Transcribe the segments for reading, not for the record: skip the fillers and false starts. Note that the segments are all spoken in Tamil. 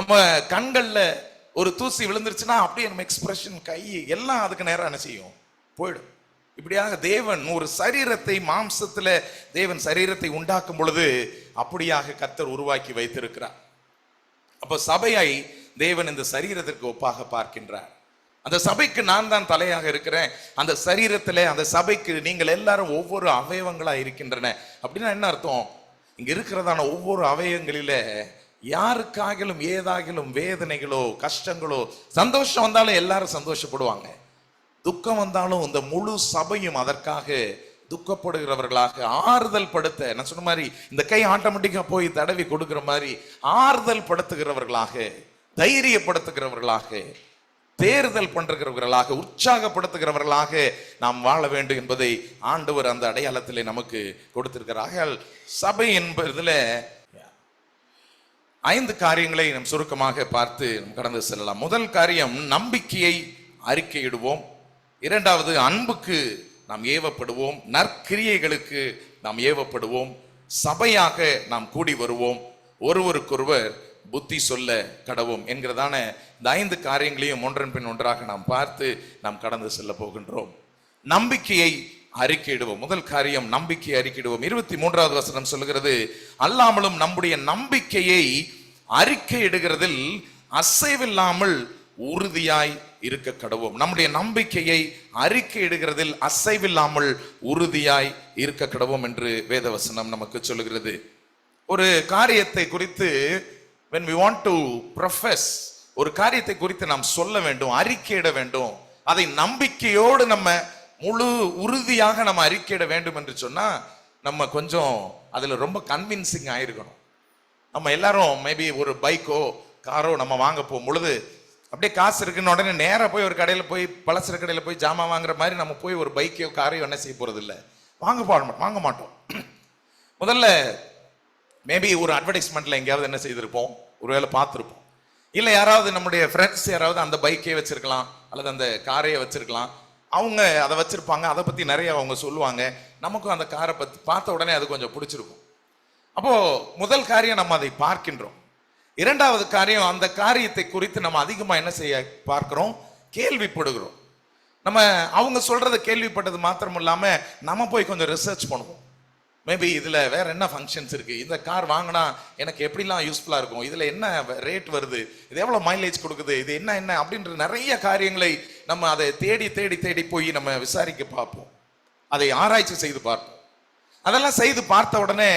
நம்ம கண்கள்ல ஒரு தூசி விழுந்துருச்சுன்னா அப்படியே நம்ம எக்ஸ்பிரஷன், கை எல்லாம் அதுக்கு நேரம் என்ன செய்யும், போயிடும். இப்படியாக தேவன் ஒரு சரீரத்தை, மாம்சத்துல தேவன் சரீரத்தை உண்டாக்கும் பொழுது அப்படியாக கர்த்தர் உருவாக்கி வைத்திருக்கிறார். அப்போ சபையை தேவன் இந்த சரீரத்திற்கு ஒப்பாக பார்க்கின்றார். அந்த சபைக்கு நான் தான் தலையாக இருக்கிறேன். அந்த சரீரத்துல அந்த சபைக்கு நீங்கள் எல்லாரும் ஒவ்வொரு அவயவங்களா இருக்கின்றன. அப்படின்னா என்ன அர்த்தம்? இங்க இருக்கிறதான ஒவ்வொரு அவயவங்களில யாருக்காகிலும் ஏதாகிலும் வேதனைகளோ கஷ்டங்களோ, சந்தோஷம் வந்தாலும் எல்லாரும் சந்தோஷப்படுவாங்க, துக்கம் வந்தாலும் இந்த முழு சபையும் அதற்காக துக்கப்படுகிறவர்களாக, ஆறுதல் படுத்த, நான் சொன்ன மாதிரி இந்த கை ஆட்டோமேட்டிக்கா போய் தடவி கொடுக்கிற மாதிரி ஆறுதல் படுத்துகிறவர்களாக, தைரியப்படுத்துகிறவர்களாக, தேர்தல் பண்றவர்களாக, உற்சாகப்படுத்துகிறவர்களாக நாம் வாழ வேண்டும் என்பதை ஆண்டவர் அந்த அடையாளத்திலே நமக்கு கொடுத்திருக்கிறார்கள். சபை என்பதுல 5 காரியங்களை நாம் சுருக்கமாக பார்த்து கடந்து செல்லலாம். முதல் காரியம், நம்பிக்கையை அறிக்கையிடுவோம். இரண்டாவது, அன்புக்கு நாம் ஏவப்படுவோம். நற்கிரியைகளுக்கு நாம் ஏவப்படுவோம். சபையாக நாம் கூடி வருவோம். ஒருவருக்கொருவர் புத்தி சொல்ல கடவோம் என்கிறதான இந்த 5 காரியங்களையும் ஒன்றன் பின் ஒன்றாக நாம் பார்த்து நாம் கடந்து செல்ல போகின்றோம். நம்பிக்கையை அறிக்கையிடுவோம். முதல் காரியம், நம்பிக்கையை அறிக்கையிடுவோம். 23வது வசனம் சொல்லுகிறது, அல்லாமலும் நம்முடைய நம்பிக்கையை அறிக்கையிடுகிறதில் அசைவில்லாமல் உறுதியாய் இருக்க கடவோம். நம்முடைய நம்பிக்கையை அறிக்கையிடுகிறதில் அசைவில்லாமல் உறுதியாய் இருக்க கடவோம் என்று வேதவசனம் நமக்கு சொல்லுகிறது. ஒரு காரியத்தை குறித்து when we want to profess, ஒரு காரியத்தை குறித்து நாம் சொல்ல வேண்டும், அறிக்கையிட வேண்டும், அதை நம்பிக்கையோடு நம்ம முழு உறுதியாக நம்ம அறிக்கையிட வேண்டும் என்று சொன்னா நம்ம கொஞ்சம் அதுல ரொம்ப கன்வின்சிங் ஆயிருக்கணும். நம்ம எல்லாரும் மேபி ஒரு பைக்கோ காரோ நம்ம வாங்க போகும் பொழுது அப்படியே காசு இருக்குன்னு உடனே நேராக போய் ஒரு கடையில் போய், பலசர கடையில் போய் ஜாமான் வாங்குற மாதிரி நம்ம போய் ஒரு பைக்கையோ காரையோ என்ன செய்ய போறது இல்லை, வாங்க மாட்டோம். முதல்ல மேபி ஒரு அட்வர்டைஸ்மெண்ட்ல எங்கேயாவது என்ன செய்திருப்போம், ஒருவேளை பார்த்துருப்போம். இல்லை யாராவது நம்முடைய ஃப்ரெண்ட்ஸ் யாராவது அந்த பைக்கே வச்சிருக்கலாம் அல்லது அந்த காரையை வச்சிருக்கலாம், அவங்க அதை வச்சிருப்பாங்க, அதை பத்தி நிறைய அவங்க சொல்லுவாங்க, நமக்கும் அந்த காரை பத்தி பார்த்த உடனே அது கொஞ்சம் பிடிச்சிருக்கும். அப்போ முதல் காரியம் நம்ம அதை பார்க்கின்றோம். இரண்டாவது காரியம், அந்த காரியத்தை குறித்து நம்ம அதிகமா என்ன செய்ய பார்க்கிறோம், கேள்விப்படுகிறோம். நம்ம அவங்க சொல்றதை கேள்விப்பட்டது மாத்திரம் இல்லாம நம்ம போய் கொஞ்சம் ரிசர்ச் பண்ணுவோம். மேபி இதுல வேற என்ன ஃபங்க்ஷன்ஸ் இருக்கு, இந்த கார் வாங்கினா எனக்கு எப்படிலாம் யூஸ்ஃபுல்லா இருக்கும், இதுல என்ன ரேட் வருது, இது எவ்வளவு மைலேஜ் கொடுக்குது, இது என்ன அப்படின்ற நிறைய காரியங்களை நம்ம அதை தேடி தேடி தேடி போய் நம்ம விசாரிக்க பார்ப்போம், அதை ஆராய்ச்சி செய்து பார்ப்போம். அதெல்லாம் செய்து பார்த்த உடனே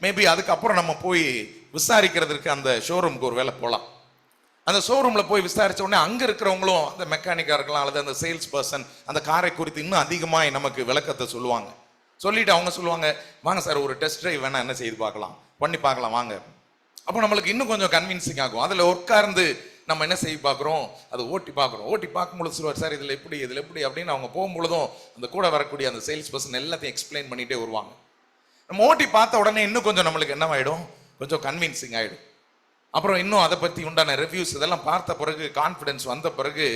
மேபி அதுக்கப்புறம் நம்ம போய் விசாரிக்கிறதுக்கு அந்த ஷோரூமுக்கு ஒரு வேலை போகலாம். அந்த ஷோரூம்ல போய் விசாரிச்ச உடனே அங்க இருக்கிறவங்களும், அந்த மெக்கானிக்கா இருக்கலாம் அல்லது அந்த சேல்ஸ் பர்சன், அந்த காரை குறித்து இன்னும் அதிகமாக நமக்கு விளக்கத்தை சொல்லுவாங்க. சொல்லிட்டு அவங்க சொல்லுவாங்க, வாங்க சார் ஒரு டெஸ்ட் டிரைவ் வேணா என்ன செய்து பார்க்கலாம், பண்ணி பார்க்கலாம் வாங்க. அப்போ நம்மளுக்கு இன்னும் கொஞ்சம் கன்வின்சிங் ஆகும். அதில் உட்கார்ந்து நம்ம என்ன செய்ய பார்க்குறோம், அதை ஓட்டி பார்க்குறோம். ஓட்டி பார்க்கும்பொழுது சொல்லுவார், சார் இதில் எப்படி அப்படின்னு அவங்க போகும்பொழுதும் அந்த கூட வரக்கூடிய அந்த சேல்ஸ் பர்சன் எல்லாத்தையும் எக்ஸ்பிளைன் பண்ணிட்டே வருவாங்க. நம்ம ஓட்டி பார்த்த உடனே இன்னும் கொஞ்சம் நம்மளுக்கு என்ன ஆகிடும், கொஞ்சம் கன்வின்சிங் ஆகிடும். அப்புறம் இன்னும் அதை பற்றி உண்டான ரிவ்யூஸ் இதெல்லாம் பார்த்த பிறகு, கான்ஃபிடன்ஸ் வந்த பிறகு,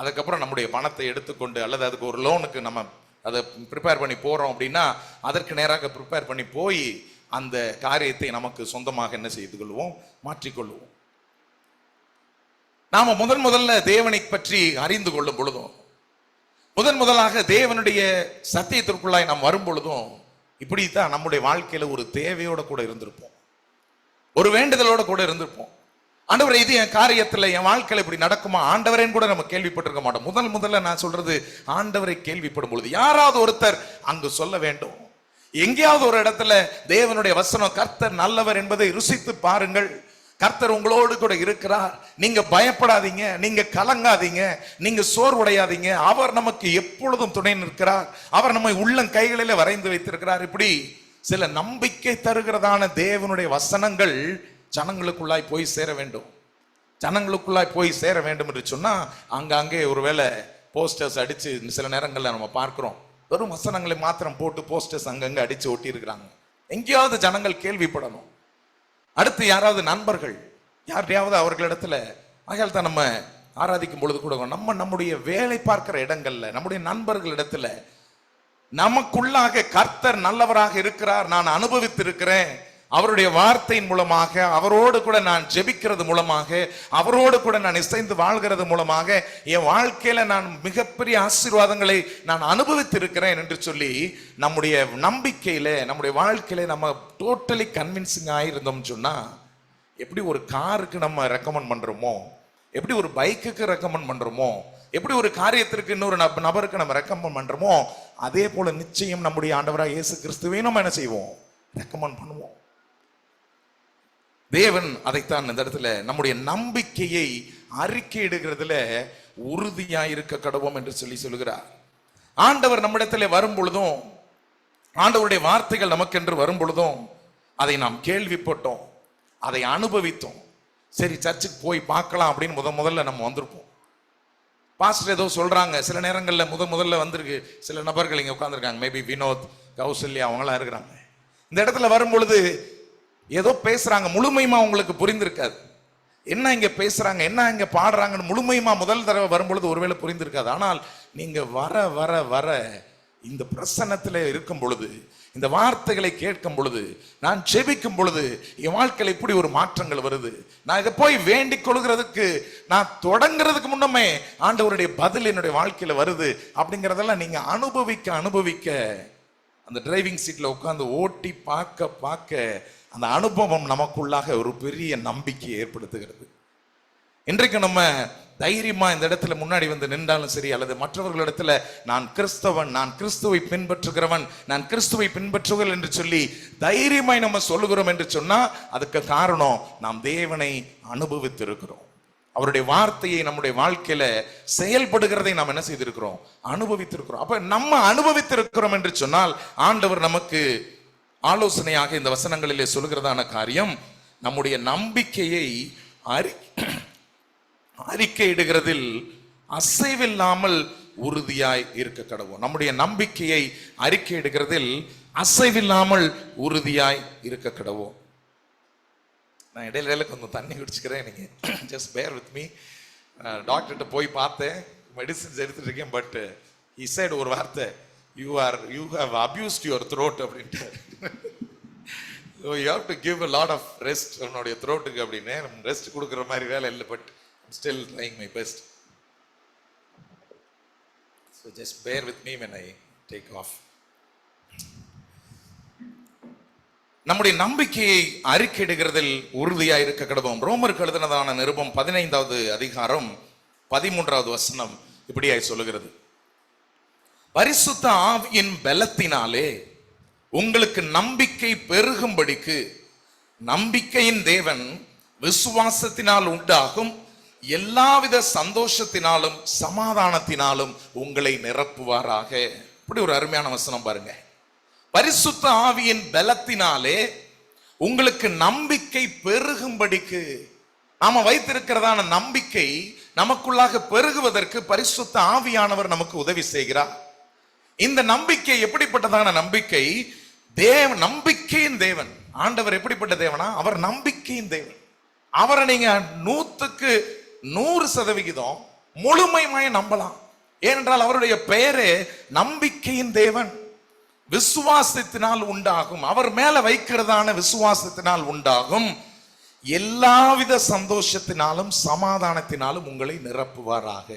அதுக்கப்புறம் நம்முடைய பணத்தை எடுத்துக்கொண்டு அல்லது அதுக்கு ஒரு லோனுக்கு நம்ம அதை ப்ரிப்பேர் பண்ணி போகிறோம் அப்படின்னா அதற்கு நேராக ப்ரிப்பேர் பண்ணி போய் அந்த காரியத்தை நமக்கு சொந்தமாக என்ன செய்து கொள்வோம், மாற்றிக்கொள்வோம். நாம முதல்ல தேவனை பற்றி அறிந்து கொள்ளும் பொழுதும், முதலாக தேவனுடைய சத்தியத்திற்குள்ளாய் நாம் வரும் பொழுதும் இப்படித்தான் நம்முடைய வாழ்க்கையில ஒரு தேவையோட கூட இருந்திருப்போம், ஒரு வேண்டுதலோட கூட இருந்திருப்போம். ஆண்டவரே இது என் காரியத்துல என் வாழ்க்கையில இப்படி நடக்குமா ஆண்டவரேன்னு கூட நம்ம கேள்விப்பட்டிருக்க மாட்டோம். முதல்ல நான் சொல்றது, ஆண்டவரை கேள்விப்படும் பொழுது யாராவது ஒருத்தர் அங்கு சொல்ல வேண்டும். எங்கேயாவது ஒரு இடத்துல தேவனுடைய வசனம், கர்த்தர் நல்லவர் என்பதை ருசித்து பாருங்கள், கர்த்தர் உங்களோடு கூட இருக்கிறார், நீங்க பயப்படாதீங்க, நீங்க கலங்காதீங்க, நீங்க சோர்வடையாதீங்க, அவர் நமக்கு எப்பொழுதும் துணை நிற்கிறார், அவர் நம்மை உள்ளம் கைகளில வரைந்து வைத்திருக்கிறார். இப்படி சில நம்பிக்கை தருகிறதான தேவனுடைய வசனங்கள் ஜனங்களுக்குள்ளாய் போய் சேர வேண்டும். ஜனங்களுக்குள்ளாய் போய் சேர வேண்டும் என்று சொன்னா அங்கங்கே ஒருவேளை போஸ்டர்ஸ் அடிச்சு சில நேரங்கள்ல நம்ம பார்க்கிறோம், வெறும் வசனங்களை மாத்திரம் போட்டு போஸ்டர்ஸ் அங்கங்க அடிச்சு ஒட்டி இருக்கிறாங்க. எங்கேயாவது ஜனங்கள் கேள்விப்படணும். அடுத்து யாராவது நண்பர்கள் யாரையாவது அவர்களிடத்துல, ஆகையால் தான் நம்ம ஆராதிக்கும் பொழுது கூட நம்முடைய வேலை பார்க்கிற இடங்கள்ல, நம்முடைய நண்பர்களிடத்துல நமக்குள்ளாக கர்த்தர் நல்லவராக இருக்கிறார், நான் அனுபவித்திருக்கிறேன், அவருடைய வார்த்தையின் மூலமாக, அவரோடு கூட நான் ஜெபிக்கிறது மூலமாக, அவரோடு கூட நான் இசைந்து வாழ்கிறது மூலமாக என் வாழ்க்கையில நான் மிகப்பெரிய ஆசீர்வாதங்களை நான் அனுபவித்திருக்கிறேன் என்று சொல்லி நம்முடைய நம்பிக்கையில, நம்முடைய வாழ்க்கையில நம்ம டோட்டலி கன்வின்சிங் ஆயிருந்தோம் சொன்னா, எப்படி ஒரு காருக்கு நம்ம ரெக்கமெண்ட் பண்றோமோ, எப்படி ஒரு பைக்குக்கு ரெக்கமெண்ட் பண்றோமோ, எப்படி ஒரு காரியத்திற்கு இன்னொரு நபருக்கு நம்ம ரெக்கமெண்ட் பண்றோமோ, அதே போல நிச்சயம் நம்முடைய ஆண்டவராக இயேசு கிறிஸ்துவை நம்ம என்ன செய்வோம்? ரெக்கமெண்ட் பண்ணுவோம். தேவன் அதைத்தான் இந்த இடத்துல நம்முடைய நம்பிக்கையை அறிக்கையிடுகிறதுல உறுதியாயிருக்க கடவோம் என்று சொல்லுகிறார். ஆண்டவர் நம்மிடத்துல வரும் பொழுதும், ஆண்டவருடைய வார்த்தைகள் நமக்கென்று வரும் பொழுதும் அதை நாம் கேள்விப்பட்டோம், அதை அனுபவித்தோம். சரி, சர்ச்சுக்கு போய் பார்க்கலாம் அப்படின்னு முதல்ல நம்ம வந்திருப்போம். பாஸ்டர் ஏதோ சொல்றாங்க, சில நேரங்களில் முதல்ல வந்திருக்கு. சில நபர்கள் இங்க உட்கார்ந்துருக்காங்க, மேபி வினோத், கௌசல்யா, அவங்களாம் இருக்கிறாங்க. இந்த இடத்துல வரும் பொழுது ஏதோ பேசுறாங்க, முழுமையுமா உங்களுக்கு புரிந்திருக்காது. என்ன இங்க பேசுறாங்க, என்ன இங்க பாடுறாங்கன்னு முழுமையுமா முதல் தடவை வரும்பொழுது ஒருவேளை புரிந்திருக்காது. ஆனால் நீங்க வர வர வர இந்த பிரசன்னத்தில் இருக்கும் பொழுது, இந்த வார்த்தைகளை கேட்கும் பொழுது, நான் ஜெபிக்கும் பொழுது என் வாழ்க்கையில் இப்படி ஒரு மாற்றங்கள் வருது. நான் இதை போய் வேண்டிக் கொள்கிறதுக்கு, நான் தொடங்குறதுக்கு முன்னமே ஆண்டவருடைய பதில் என்னுடைய வாழ்க்கையில வருது. அப்படிங்கிறதெல்லாம் நீங்க அனுபவிக்க அந்த டிரைவிங் சீட்ல உட்கார்ந்து ஓட்டி பார்க்க அந்த அனுபவம் நமக்குள்ளாக ஒரு பெரிய நம்பிக்கையை ஏற்படுத்துகிறது. இன்றைக்கு நம்ம தைரியமா இந்த இடத்துல முன்னாடி வந்து நின்றாலும் சரி, அல்லது மற்றவர்களிடத்துல நான் கிறிஸ்தவன், நான் கிறிஸ்துவை பின்பற்றுகிறவன், நான் கிறிஸ்துவை பின்பற்றுகிறேன் என்று சொல்லி தைரியமாய் நம்ம சொல்லுகிறோம் என்று சொன்னா, அதுக்கு காரணம் நாம் தேவனை அனுபவித்திருக்கிறோம். அவருடைய வார்த்தையை நம்முடைய வாழ்க்கையில செயல்படுகிறதை நாம் என்ன செய்திருக்கிறோம்? அனுபவித்திருக்கிறோம். அப்ப நம்ம அனுபவித்திருக்கிறோம் என்று சொன்னால், ஆண்டவர் நமக்கு ஆலோசனையாக இந்த வசனங்களிலே சொல்கிறதான காரியம், நம்முடைய நம்பிக்கையை அறிக்கையிடுகிறதில் அசைவில்லாமல் உறுதியாய் இருக்க கடவோம். நம்முடைய நம்பிக்கையை அறிக்கையிடுகிறதில் அசைவில்லாமல் உறுதியாய் இருக்க கடவோம். நான் இடையில கொஞ்சம் தண்ணி குடிச்சுக்கிறேன், நீங்க ஜஸ்ட் பேர் வித் மீ. டாக்டர்கிட்ட போய் பார்த்தேன், மெடிசின்ஸ் எடுத்துட்டு இருக்கேன். பட் he said ஒரு வார்த்தை, you have abused your throat அப்படின்ட்டு. So you have to give a lot of rest உன்னுடைய த்ரோட்டுக்கு அப்படின்னு. ரெஸ்ட் கொடுக்குற மாதிரி வேலை இல்லை, but I'm still trying my best. So just bear with me when I take off. நம்முடைய நம்பிக்கையை அறிக்கையிடுகிறதில் உறுதியாக இருக்க கடவோம். ரோமருக்கு எழுதினதான நிருபம் 15வது அதிகாரம் 13வது வசனம் இப்படியாய் சொல்லுகிறது, பரிசுத்த ஆவியின் பலத்தினாலே உங்களுக்கு நம்பிக்கை பெருகும்படிக்கு நம்பிக்கையின் தேவன் விசுவாசத்தினால் உண்டாகும் எல்லாவித சந்தோஷத்தினாலும் சமாதானத்தினாலும் உங்களை நிரப்புவாராக. இப்படி ஒரு அருமையான வசனம் பாருங்க. பரிசுத்த ஆவியின் பலத்தினாலே உங்களுக்கு நம்பிக்கை பெருகும்படிக்கு, நாம வைத்திருக்கிறதான நம்பிக்கை நமக்குள்ளாக பெருகுவதற்கு பரிசுத்த ஆவியானவர் நமக்கு உதவி செய்கிறார். இந்த நம்பிக்கை எப்படிப்பட்டதான நம்பிக்கை? நம்பிக்கையின் தேவன். ஆண்டவர் எப்படிப்பட்ட தேவனா? அவர் நம்பிக்கையின் தேவன். அவரை நீங்க 100க்கு 100% முழுமையாய் நம்பலாம். ஏனென்றால் அவருடைய பெயரே நம்பிக்கையின் தேவன். விசுவாசத்தினால் உண்டாகும், அவர் மேல வைக்கிறதான விசுவாசத்தினால் உண்டாகும் எல்லாவித சந்தோஷத்தினாலும் சமாதானத்தினாலும் உங்களை நிரப்புவாராக.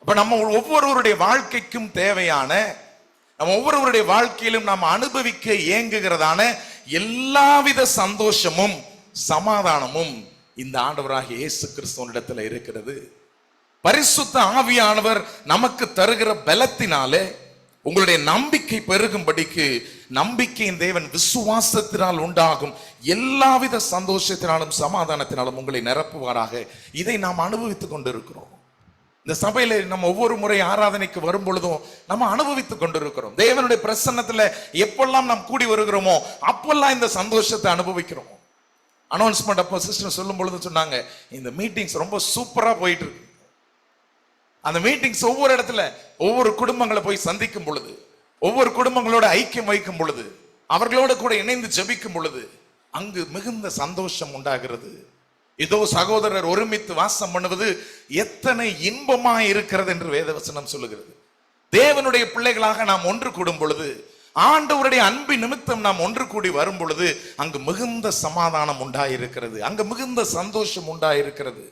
அப்ப நம்ம ஒவ்வொருவருடைய வாழ்க்கைக்கும் தேவையான, நம்ம ஒவ்வொருவருடைய வாழ்க்கையிலும் நாம் அனுபவிக்க ஏங்குகிறதான எல்லாவித சந்தோஷமும் சமாதானமும் இந்த ஆண்டவராகிய இயேசு கிறிஸ்துவினிடத்தில் இருக்கிறது. பரிசுத்த ஆவியானவர் நமக்கு தருகிற பலத்தினாலே உங்களுடைய நம்பிக்கை பெருகும்படிக்கு நம்பிக்கையின் தேவன் விசுவாசத்தினால் உண்டாகும் எல்லாவித சந்தோஷத்தினாலும் சமாதானத்தினாலும் உங்களை நிரப்புவாராக. இதை நாம் அனுபவித்துக் கொண்டிருக்கிறோம். இந்த சபையில நம்ம ஒவ்வொரு முறை ஆராதனைக்கு வரும் பொழுதும் நம்ம அனுபவித்துக் கொண்டிருக்கிறோம். தேவனுடைய பிரசன்னத்துல எப்பெல்லாம் நாம் கூடி வருகிறோமோ அப்பெல்லாம் இந்த சந்தோஷத்தை அனுபவிக்கிறோம். அனௌன்ஸ்மெண்ட் அப்போ சிஸ்டர் சொல்லும் பொழுது சொன்னாங்க, இந்த மீட்டிங்ஸ் ரொம்ப சூப்பரா போயிட்டு இருக்கு. அந்த மீட்டிங்ஸ் ஒவ்வொரு இடத்துல ஒவ்வொரு குடும்பங்களை போய் சந்திக்கும் பொழுது, ஒவ்வொரு குடும்பங்களோட ஐக்கியம் வைக்கும் பொழுது, அவர்களோட கூட இணைந்து ஜெபிக்கும் பொழுது அங்கு மிகுந்த சந்தோஷம் உண்டாகிறது. இதோ சகோதரர் ஒருமித்து வாசம் பண்ணுவது எத்தனை இன்பமாய் இருக்கிறது என்று வேதவசனம் சொல்லுகிறது. தேவனுடைய பிள்ளைகளாக நாம் ஒன்று கூடும் பொழுது ஆண்டவருடைய அன்பின் நிமித்தம் நாம் ஒன்று கூடி வரும் பொழுது அங்கு மிகுந்த சமாதானம் உண்டாயிருக்கிறது, அங்கு மிகுந்த சந்தோஷம் உண்டாயிருக்கிறது.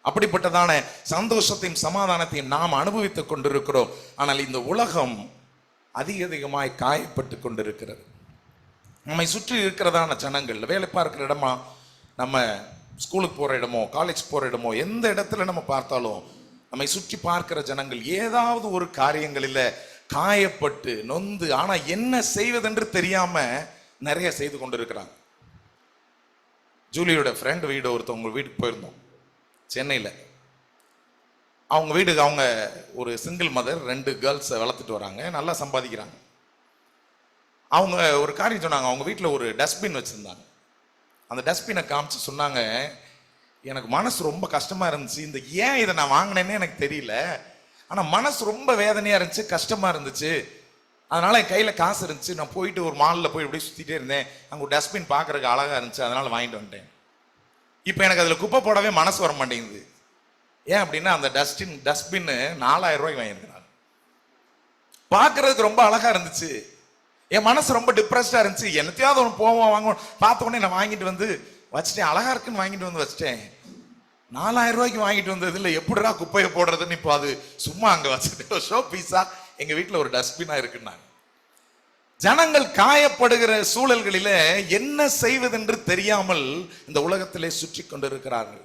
அப்படிப்பட்டதான சந்தோஷத்தையும் சமாதானத்தையும் நாம் அனுபவித்துக் கொண்டிருக்கிறோம். ஆனால் இந்த உலகம் அதிகமாய் காயப்பட்டு கொண்டிருக்கிறது. நம்மை சுற்றி இருக்கிறதான ஜனங்கள், வேலை பார்க்கிற இடமா, நம்ம ஸ்கூலுக்கு போகிற இடமோ, காலேஜ் போகிற இடமோ, எந்த இடத்துல நம்ம பார்த்தாலும் நம்மை சுற்றி பார்க்கிற ஜனங்கள் ஏதாவது ஒரு காரியங்களில் காயப்பட்டு நொந்து, ஆனால் என்ன செய்வதென்று தெரியாம நிறைய செய்து கொண்டிருக்கிறாங்க. ஜூலியோட ஃப்ரெண்ட் வீடு ஒருத்தவங்க வீட்டுக்கு போயிருந்தோம் சென்னையில். அவங்க வீட்டுக்கு, அவங்க ஒரு சிங்கிள் மதர், 2 கேர்ள்ஸை வளர்த்துட்டு வராங்க, நல்லா சம்பாதிக்கிறாங்க. அவங்க ஒரு காரியம் சொன்னாங்க. அவங்க வீட்டில் ஒரு டஸ்ட்பின் வச்சுருந்தாங்க. அந்த டஸ்ட்பினை காமிச்சு சொன்னாங்க, எனக்கு மனசு ரொம்ப கஷ்டமாக இருந்துச்சு, இந்த ஏன் இதை நான் வாங்கினேன்னு எனக்கு தெரியல, ஆனால் மனசு ரொம்ப வேதனையாக இருந்துச்சு, கஷ்டமாக இருந்துச்சு. அதனால் என் கையில் காசு இருந்துச்சு, நான் போயிட்டு ஒரு மாலில் போய் இப்படி சுற்றிட்டே இருந்தேன், அங்கே ஒரு டஸ்ட்பின் பார்க்குறதுக்கு அழகாக இருந்துச்சு, அதனால் வாங்கிட்டு வந்துட்டேன். இப்போ எனக்கு அதில் குப்பை போடவே மனசு வர மாட்டேங்குது. ஏன் அப்படின்னா அந்த டஸ்ட்பின்னு 4000 ரூபாய்க்கு வாங்கியிருக்கிறாங்க. பார்க்கறதுக்கு ரொம்ப அழகா இருந்துச்சு, என் மனசு ரொம்ப டிப்ரெஸ்டா இருந்துச்சு, என்னத்தையாவது ஒன்று போவோம் வாங்குவோம், பார்த்த உடனே நான் வாங்கிட்டு வந்து வச்சுட்டேன், அழகா இருக்குன்னு வாங்கிட்டு வந்து வச்சுட்டேன். 4000 ரூபாய்க்கு வாங்கிட்டு வந்தது இல்லை, எப்படிடா குப்பையை போடுறதுன்னு இப்போ அது சும்மா அங்கே வச்சுட்டு ஷோ பீஸா எங்க வீட்டில் ஒரு டஸ்ட்பினா இருக்குன்னாங்க. ஜனங்கள் காயப்படுகிற சூழல்களில என்ன செய்வதென்று தெரியாமல் இந்த உலகத்திலே சுற்றி கொண்டிருக்கிறார்கள்.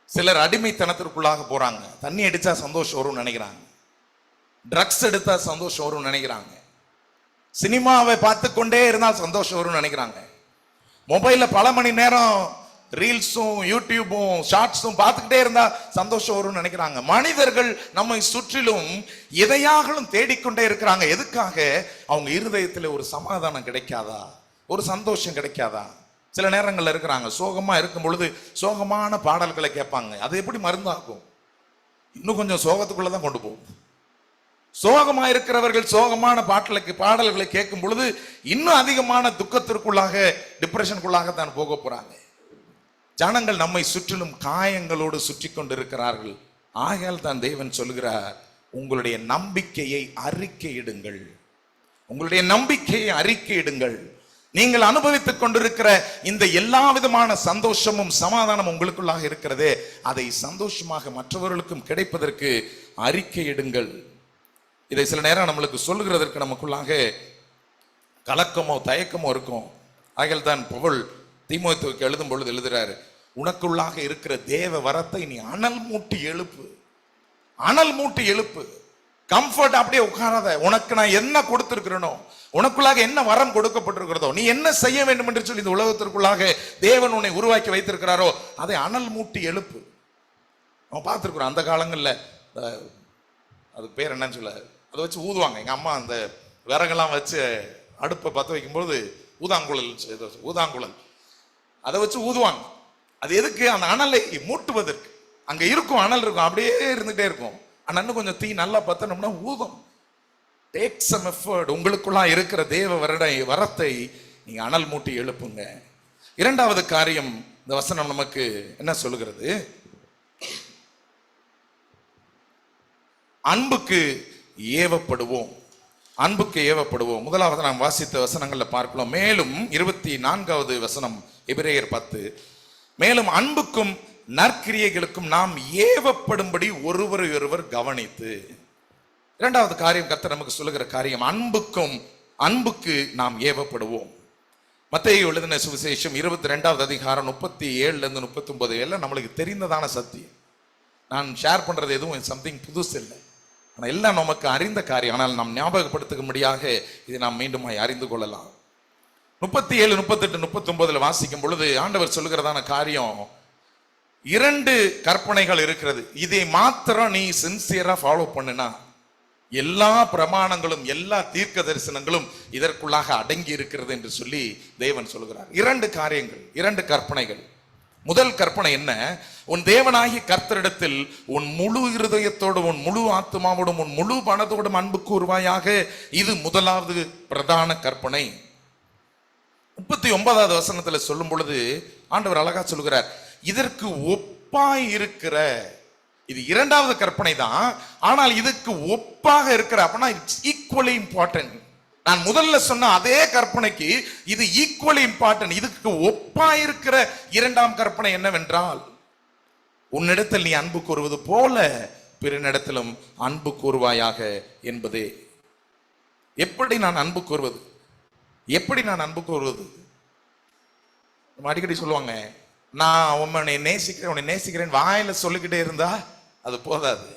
சிலர் அடிமைத்தனத்திற்குள்ளாக போறாங்க. தண்ணி அடிச்சா சந்தோஷம் வரும்னு நினைக்கிறாங்க, ட்ரக்ஸ் எடுத்தா சந்தோஷம் வரும்னு நினைக்கிறாங்க, சினிமாவை பார்த்து கொண்டே இருந்தால் சந்தோஷம் வரும்னு நினைக்கிறாங்க, மொபைல்ல பல மணி நேரம் ரீல்ஸும் யூடியூபும் ஷார்ட்ஸும் பார்த்துக்கிட்டே இருந்தா சந்தோஷம் வரும்னு நினைக்கிறாங்க. மனிதர்கள் நம்மை சுற்றிலும் எதையாகலும் தேடிக்கொண்டே இருக்கிறாங்க. எதுக்காக? அவங்க இருதயத்தில் ஒரு சமாதானம் கிடைக்காதா, ஒரு சந்தோஷம் கிடைக்காதா? சில நேரங்கள்ல இருக்கிறாங்க, சோகமா இருக்கும் பொழுது சோகமான பாடல்களை கேட்பாங்க. அது எப்படி மருந்தாகும்? இன்னும் கொஞ்சம் சோகத்துக்குள்ளதான் கொண்டு போகும். சோகமா இருக்கிறவர்கள் சோகமான பாடல்களை கேட்கும் பொழுது இன்னும் அதிகமான துக்கத்திற்குள்ளாக, டிப்ரெஷனுக்குள்ளாக தான் போக போறாங்க. ஜனங்கள் நம்மை சுற்றிலும் காயங்களோடு சுற்றி கொண்டிருக்கிறார்கள். ஆகையால் தான் தேவன் சொல்கிறார், உங்களுடைய நம்பிக்கையை அறிக்கையிடுங்கள், உங்களுடைய நம்பிக்கையை அறிக்கையிடுங்கள். நீங்கள் அனுபவித்துக் கொண்டிருக்கிற இந்த எல்லா விதமான சந்தோஷமும் சமாதானம் உங்களுக்குள்ளாக இருக்கிறதே, அதை சந்தோஷமாக மற்றவர்களுக்கும் கிடைப்பதற்கு அறிக்கையிடுங்கள். இதை சில நேரம் நம்மளுக்கு சொல்லுகிறதற்கு நமக்குள்ளாக கலக்கமோ தயக்கமோ இருக்கும். ஆகையால் தான் பவுல் தீமோத்தேயுவுக்கு எழுதும் பொழுது எழுதுறாரு, உனக்குள்ளாக இருக்கிற தேவ வரத்தை நீ அனல் மூட்டி எழுப்பு, அனல் மூட்டி எழுப்பு. கம்ஃபர்ட் அப்படியே உட்காராத. உனக்கு நான் என்ன கொடுத்திருக்கிறேனோ, உனக்குள்ளாக என்ன வரம் கொடுக்கப்பட்டிருக்கிறதோ, நீ என்ன செய்ய வேண்டும் என்று சொல்லி இந்த உலகத்திற்குள்ளாக தேவன் உன்னை உருவாக்கி வைத்திருக்கிறாரோ அதை அனல் மூட்டி எழுப்பு. நம்ம பார்த்துருக்குறோம் அந்த காலங்களில், அதுக்கு பேர் என்னன்னு சொல்ல, அதை வச்சு ஊதுவாங்க. எங்கள் அம்மா அந்த விறகெல்லாம் வச்சு அடுப்பை பற்ற வைக்கும்போது ஊதாங்குழல் அதை வச்சு ஊதுவாங்க. அது எதுக்கு? அந்த அனலை மூட்டுவதற்கு. அங்கே இருக்கும், அனல் இருக்கும், அப்படியே இருந்துகிட்டே இருக்கும். ஆனால் கொஞ்சம் தீ நல்லா பற்றணும்னா ஊதும். Take some effort. உங்களுக்குள்ளா இருக்கிற தேவ வரத்தை நீங்க அனல் மூட்டி எழுப்புங்க. இரண்டாவது காரியம் இந்த வசனம் நமக்கு என்ன சொல்லுகிறது? அன்புக்கு ஏவப்படுவோம், அன்புக்கு ஏவப்படுவோம். முதலாவது நாம் வாசித்த வசனங்கள்ல பார்க்கலாம். மேலும் 24வது வசனம் எபிரேயர் 10, மேலும் அன்புக்கும் நற்கிரியைகளுக்கும் நாம் ஏவப்படும்படி ஒருவரை ஒருவர் கவனித்து. இரண்டாவது காரியம் கர்த்தர் நமக்கு சொல்லுகிற காரியம், அன்புக்கு நாம் ஏவப்படுவோம். மத்தேயு எழுதின சுவிசேஷம் 22வது அதிகாரம் 37 39 எல்லாம் நம்மளுக்கு தெரிந்ததான சத்தியம். நான் ஷேர் பண்றது எதுவும் சம்திங் புதுசு இல்லை, ஆனால் எல்லாம் நமக்கு அறிந்த காரியம். ஆனால் நாம் ஞாபகப்படுத்தும்படியாக இதை நாம் மீண்டும் அறிந்து கொள்ளலாம். 37 38 39 வாசிக்கும் பொழுது ஆண்டவர் சொல்லுகிறதான காரியம், 2 கற்பனைகள் இருக்கிறது. இதை மாத்திரம் நீ சின்சியரா ஃபாலோ பண்ணுனா எல்லா பிரமாணங்களும் எல்லா தீர்க்க தரிசனங்களும் இதற்குள்ளாக அடங்கி இருக்கிறது என்று சொல்லி தேவன் சொல்கிறார். 2 காரியங்கள், 2 கற்பனைகள். முதல் கற்பனை என்ன? உன் தேவனாகிய கர்த்தரிடத்தில் உன் முழு இருதயத்தோடும் உன் முழு ஆத்மாவோடும் உன் முழு மனதோடும் அன்பு கூறுவாயாக. இது முதலாவது பிரதான கற்பனை. 39வது வசனத்துல சொல்லும் பொழுது ஆண்டவர் அழகா சொல்கிறார், இதற்கு ஒப்பாய் இருக்கிற, இது இரண்டாவது கற்பனை தான், ஆனால் இதுக்கு ஒப்பாக இருக்கிற, அப்படின்னா இட்ஸ் ஈக்குவலி இம்பார்ட்டன்ட். நான் முதல்ல சொன்ன அதே கற்பனைக்கு இது ஈக்குவலி இம்பார்ட்டன்ட். இதுக்கு ஒப்பா இருக்கிற இரண்டாம் கற்பனை என்னவென்றால், உன்னிடத்தில் நீ அன்பு கூறுவது போல பிறனிடத்திலும் அன்பு கூறுவாயாக என்பதே. எப்படி நான் அன்பு கூறுவது? எப்படி நான் அன்பு கூறுவது? அடிக்கடி சொல்லுவாங்க, நான் உன்னை நேசிக்கிறேன் வாயில சொல்லிக்கிட்டே இருந்தா அது போதாது.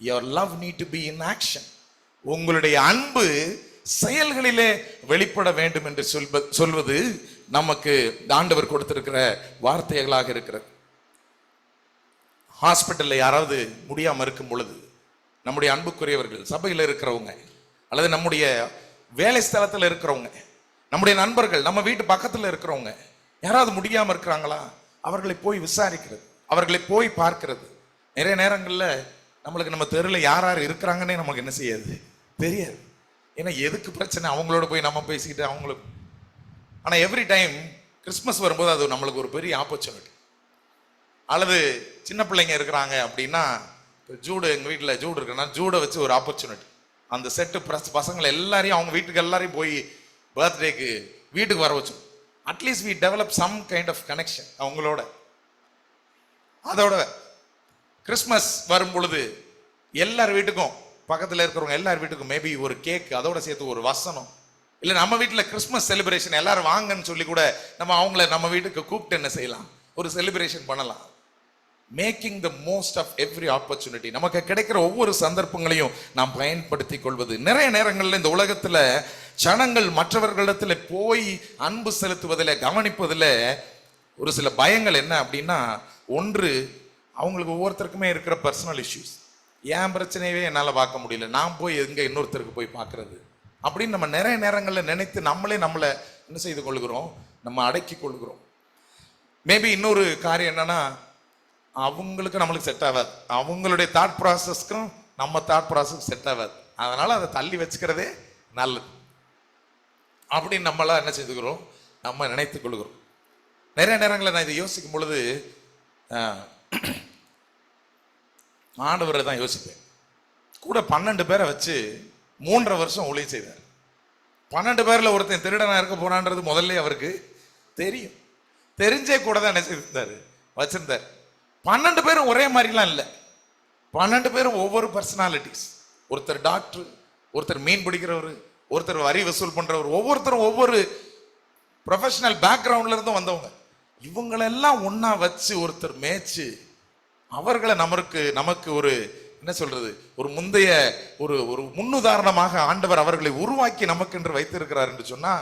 your love need to be in action. உங்களுடைய அன்பு செயல்களிலே வெளிப்பட வேண்டும் என்று சொல்வது நமக்கு ஆண்டவர் கொடுத்திருக்கிற வார்த்தைகளாக இருக்கிறது. ஹாஸ்பிட்டல்ல யாராவது முடியாம இருக்கும் பொழுது நம்முடைய அன்புக்குரியவர்கள், சபையில் இருக்கிறவங்க அல்லது நம்முடைய வேலை ஸ்தலத்தில் இருக்கிறவங்க, நம்முடைய நண்பர்கள், நம்ம வீட்டு பக்கத்தில் இருக்கிறவங்க யாராவது முடியாம இருக்கிறாங்களா, அவர்களை போய் விசாரிக்கிறது, அவர்களை போய் பார்க்கிறது. நிறைய நேரங்களில் நம்மளுக்கு நம்ம தெருவில் யார் யார் இருக்கிறாங்கன்னே நமக்கு என்ன செய்யாது, தெரியாது. ஏன்னா எதுக்கு பிரச்சனை, அவங்களோட போய் நம்ம பேசிக்கிட்டு அவங்களுக்கு. ஆனால் எவ்ரி டைம் கிறிஸ்மஸ் வரும்போது அது நம்மளுக்கு ஒரு பெரிய ஆப்பர்ச்சுனிட்டி. அல்லது சின்ன பிள்ளைங்க இருக்கிறாங்க அப்படின்னா, ஜூடு, எங்கள் வீட்டில் ஜூடு இருக்குன்னா ஜூடை வச்சு ஒரு ஆப்பர்ச்சுனிட்டி, அந்த செட்டு பசங்களை எல்லாரையும் அவங்க வீட்டுக்கு எல்லாரையும் போய் பர்த்டேக்கு வீட்டுக்கு வர வச்சோம். At least we develop some kind of connection அவங்களோட. அதோட கிறிஸ்மஸ் வரும் பொழுது எல்லார் வீட்டுக்கும், பக்கத்தில் இருக்கிறவங்க எல்லார் வீட்டுக்கும் மேபி ஒரு கேக், அதோட சேர்த்து ஒரு வசனம், இல்லை நம்ம வீட்டில் கிறிஸ்மஸ் செலிப்ரேஷன் எல்லாரும் வாங்கன்னு சொல்லி கூட நம்ம அவங்கள நம்ம வீட்டுக்கு கூப்பிட்டு என்ன செய்யலாம், ஒரு செலிப்ரேஷன் பண்ணலாம். Making the most of every opportunity. நமக்கு கிடைக்கிற ஒவ்வொரு சந்தர்ப்பங்களையும் நாம் பயன்படுத்தி கொள்வது. நிறைய நேரங்களில் இந்த உலகத்தில் ஜனங்கள் மற்றவர்களிடத்துல போய் அன்பு செலுத்துவதில், கவனிப்பதில் ஒரு சில பயங்கள் என்ன அப்படின்னா, ஒன்று, அவங்களுக்கு ஒவ்வொருத்தருக்குமே இருக்கிற பர்சனல் இஷ்யூஸ். என் பிரச்சனையவே என்னால் பார்க்க முடியல, நான் போய் எங்க இன்னொருத்தருக்கு போய் பார்க்கறது அப்படின்னு நம்ம நிறைய நேரங்களில் நினைத்து நம்மளை என்ன செய்து கொள்கிறோம், நம்ம அடக்கி கொள்கிறோம். மேபி இன்னொரு காரியம் என்னன்னா, அவங்களுக்கு நம்மளுக்கு செட் ஆகாது, அவங்களுடைய தாட் ப்ராசஸ்க்கும் நம்ம தாட் ப்ராசஸ் செட் ஆகாது, அதனால அதை தள்ளி வச்சுக்கிறதே நல்லது அப்படின்னு நம்மளாம் என்ன செய்துக்கிறோம், நம்ம நினைத்துக் கொள்கிறோம். நிறைய நேரங்களில் நான் இதை யோசிக்கும் பொழுது ஆண்டவரை தான் யோசிப்பேன். கூட 12 பேரை வச்சு 3.5 வருஷம் ஊழியம் செய்தார். 12 பேர்ல ஒருத்தன் திருடனா இருக்க போனான்றது முதல்ல அவருக்கு தெரியும். தெரிஞ்சே கூட தான் என்ன செய்திருந்தாரு, வச்சிருந்தார். 12 பேரும் ஒரே மாதிரிலாம் இல்லை, 12 பேரும் ஒவ்வொரு பர்சனாலிட்டிஸ். ஒருத்தர் டாக்டர், ஒருத்தர் மீன் பிடிக்கிறவர், ஒருத்தர் வரி வசூல் பண்றவர், ஒவ்வொருத்தரும் ஒவ்வொரு ப்ரொஃபஷனல் பேக்ரவுண்ட்ல இருந்தும் வந்தவங்க. இவங்களெல்லாம் ஒன்னா வச்சு ஒருத்தர் மேய்ச்சு அவர்களை நமக்கு ஒரு என்ன சொல்றது, ஒரு முந்தைய ஒரு முன்னுதாரணமாக ஆண்டவர் அவர்களை உருவாக்கி நமக்கு என்று வைத்திருக்கிறார் என்று சொன்னா,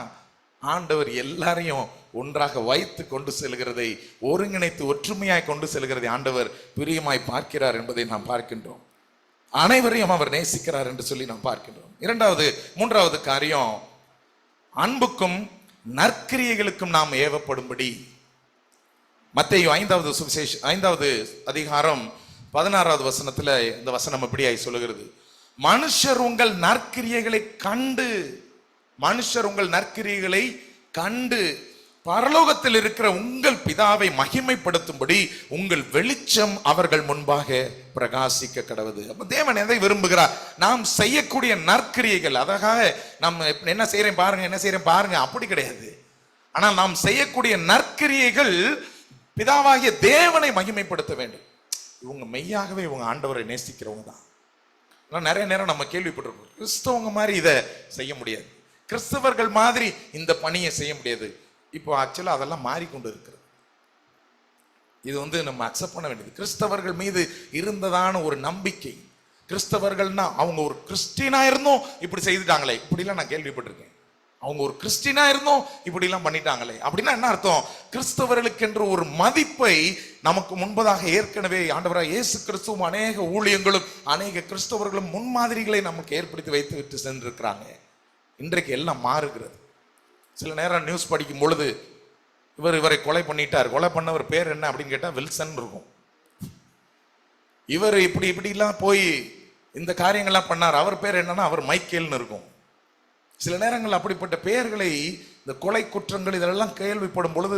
ஆண்டவர் எல்லாரையும் ஒன்றாக வைத்து கொண்டு செல்கிறதை, ஒருங்கிணைத்து ஒற்றுமையாய் கொண்டு செல்கிறதை ஆண்டவர் பிரியமாய் பார்க்கிறார் என்பதை நாம் பார்க்கின்றோம். அனைவரையும் அவர் நேசிக்கிறார் என்று சொல்லி நாம் பார்க்கின்றோம். மூன்றாவது காரியம், அன்புக்கும் நற்கிரியைகளுக்கும் நாம் ஏவப்படும்படி. மத்தேயு 5வது அதிகாரம் 16வது வசனத்துல இந்த வசனம் இப்படியாய் சொல்லுகிறது, மனுஷர் உங்கள் நற்கிரியைகளை கண்டு பரலோகத்தில் இருக்கிற உங்கள் பிதாவை மகிமைப்படுத்தும்படி உங்கள் வெளிச்சம் அவர்கள் முன்பாக பிரகாசிக்க கடவுது. அப்ப தேவன் எதை விரும்புகிறார், நாம் செய்யக்கூடிய நற்கிரியைகள். அதற்காக நம்ம என்ன செய்யறேன் பாருங்க அப்படி கிடையாது. ஆனால் நாம் செய்யக்கூடிய நற்கிரியைகள் பிதாவாகிய தேவனை மகிமைப்படுத்த வேண்டும். இவங்க மெய்யாகவே இவங்க ஆண்டவரை நேசிக்கிறவங்க தான். நிறைய நேரம் நம்ம கேள்விப்பட்டிருக்கோம், கிறிஸ்தவங்க மாதிரி இதை செய்ய முடியாது, கிறிஸ்தவர்கள் மாதிரி இந்த பணியை செய்ய முடியாது. இப்போ ஆக்சுவலா அதெல்லாம் மாறிக்கொண்டு இருக்கிறது. இது நம்ம அக்செப்ட் பண்ண வேண்டியது. கிறிஸ்தவர்கள் மீது இருந்ததான ஒரு நம்பிக்கை, கிறிஸ்தவர்கள்னா அவங்க ஒரு கிறிஸ்டினா இருந்தும் இப்படி செய்துட்டாங்களே, இப்படிலாம் நான் கேள்விப்பட்டிருக்கேன். அவங்க ஒரு கிறிஸ்டினா இருந்தும் இப்படி எல்லாம் பண்ணிட்டாங்களே அப்படின்னா என்ன அர்த்தம், கிறிஸ்தவர்களுக்கு என்று ஒரு மதிப்பை நமக்கு முன்பதாக ஏற்கனவே ஆண்டவராக இயேசு கிறிஸ்துவும் அநேக ஊழியங்களும் அநேக கிறிஸ்தவர்களும் முன்மாதிரிகளை நமக்கு ஏற்படுத்தி வைத்து விட்டு சென்றிருக்கிறாங்க. இன்றைக்கு எல்லாம் மாறுகிறது. சில நேரம் நியூஸ் படிக்கும் பொழுது இவரை கொலை பண்ணிட்டார், கொலை பண்ணவர் பேர் என்ன அப்படின்னு கேட்டா வில்சன் இருக்கும். இவர் இப்படிலாம் போய் இந்த காரியங்கள்லாம் பண்ணார், அவர் பேர் என்னன்னா அவர் மைக்கேல்னு இருக்கும். சில நேரங்கள் அப்படிப்பட்ட பெயர்களை, இந்த கொலை குற்றங்கள் இதெல்லாம் கேள்விப்படும் பொழுது